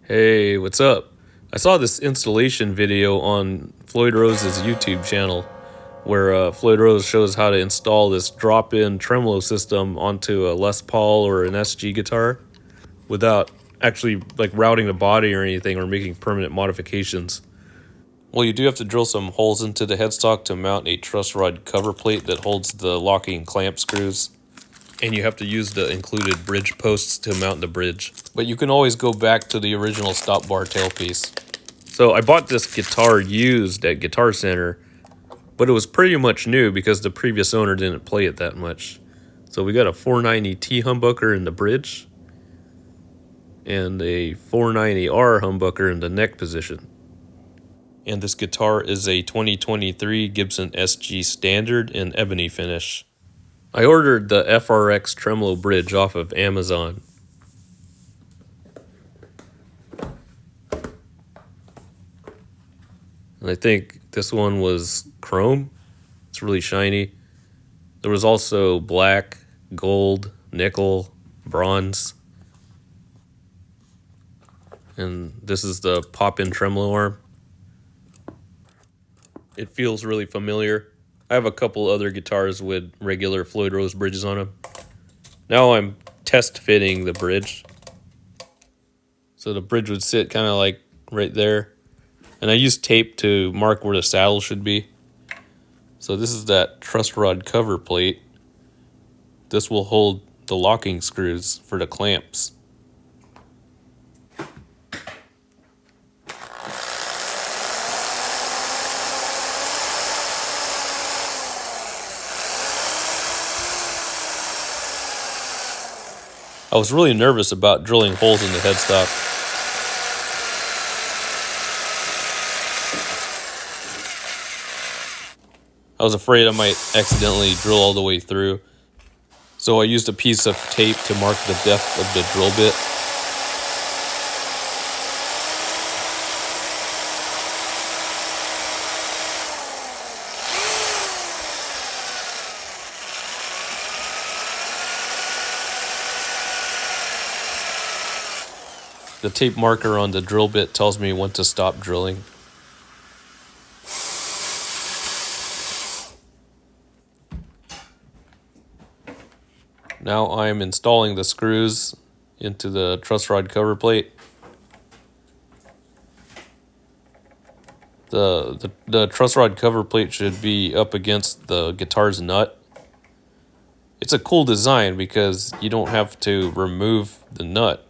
Hey, what's up? I saw this installation video on Floyd Rose's YouTube channel where Floyd Rose shows how to install this drop-in tremolo system onto a Les Paul or an SG guitar without actually like routing the body or anything or making permanent modifications. Well, you do have to drill some holes into the headstock to mount a truss rod cover plate that holds the locking clamp screws. And you have to use the included bridge posts to mount the bridge. But you can always go back to the original stop bar tailpiece. So I bought this guitar used at Guitar Center, but it was pretty much new because the previous owner didn't play it that much. So we got a 490T humbucker in the bridge and a 490R humbucker in the neck position. And this guitar is a 2023 Gibson SG Standard in ebony finish. I ordered the FRX tremolo bridge off of Amazon. And I think this one was chrome. It's really shiny. There was also black, gold, nickel, bronze. And this is the pop-in tremolo arm. It feels really familiar. I have a couple other guitars with regular Floyd Rose bridges on them. Now I'm test fitting the bridge. So the bridge would sit kind of like right there. And I used tape to mark where the saddle should be. So this is that truss rod cover plate. This will hold the locking screws for the clamps. I was really nervous about drilling holes in the headstock. I was afraid I might accidentally drill all the way through. So I used a piece of tape to mark the depth of the drill bit. The tape marker on the drill bit tells me when to stop drilling. Now I'm installing the screws into the truss rod cover plate. The truss rod cover plate should be up against the guitar's nut. It's a cool design because you don't have to remove the nut.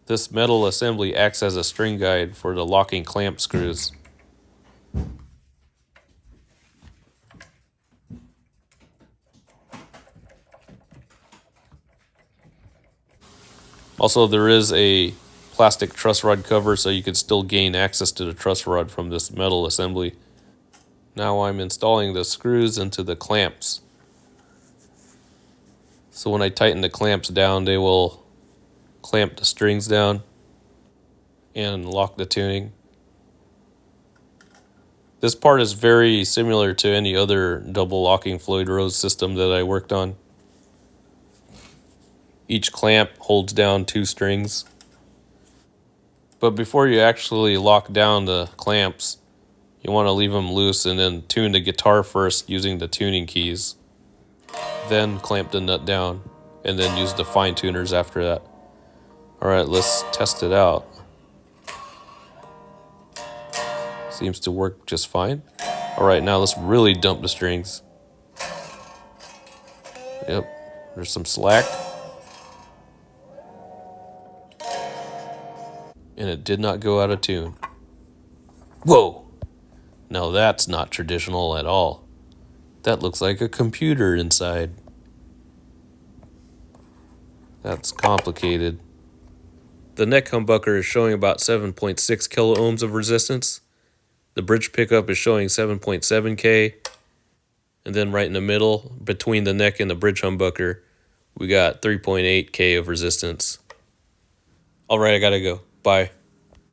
This metal assembly acts as a string guide for the locking clamp screws. Also, there is a plastic truss rod cover so you could still gain access to the truss rod from this metal assembly. Now I'm installing the screws into the clamps. So when I tighten the clamps down, they will clamp the strings down and lock the tuning. This part is very similar to any other double locking Floyd Rose system that I worked on. Each clamp holds down 2 strings. But before you actually lock down the clamps, you want to leave them loose and then tune the guitar first using the tuning keys. Then clamp the nut down and then use the fine tuners after that. Alright, let's test it out. Seems to work just fine. Alright, now let's really dump the strings. Yep, there's some slack. And it did not go out of tune. Whoa! Now that's not traditional at all. That looks like a computer inside. That's complicated. The neck humbucker is showing about 7.6 kilo ohms of resistance. The bridge pickup is showing 7.7K. And then right in the middle, between the neck and the bridge humbucker, we got 3.8K of resistance. Alright, I gotta go. Bye.